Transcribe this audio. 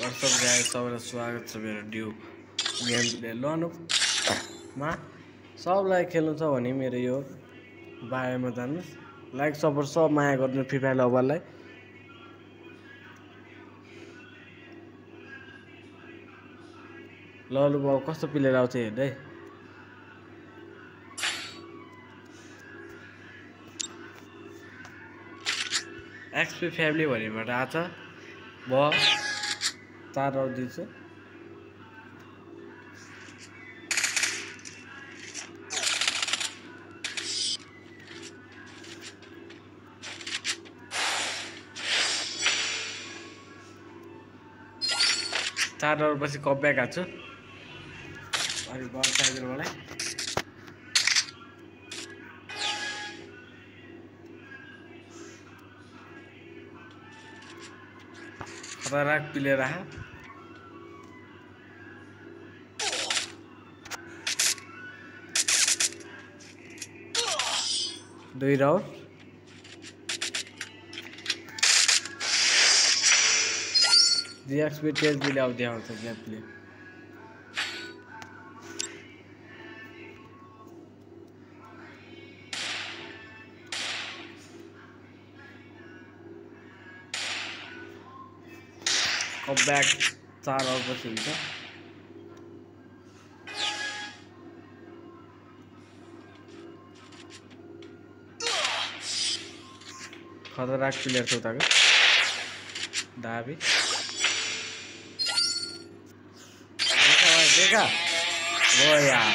WhatsApp guys सबैलाई स्वागत छ मेरो ड्यू गेम प्ले लनुमा सबलाई खेल्नु छ भने मेरो यो बायोमा जानुस् लाइक सपोर्ट सब माया गर्नु फ्री फायर लभरलाई ललु बाउ कस्तो प्लेयर आउँछ हेर्दै एक्सपी फ्यामिली भनेबाट आछ ब 4 राउन्ड दिन्छु चार राउन्ड पछि कपब्याक हाल्छु अनि बल टाइगरबाट खतरनाक प्लेयर आहा 2 राउन्ड GXP तेज भी आउँदै आउँछ गेम प्ले कमब्याक 4 राउन्ड पछि हुन्छ खतरनाक प्लेयर छ उताको दाबी देखा वो यार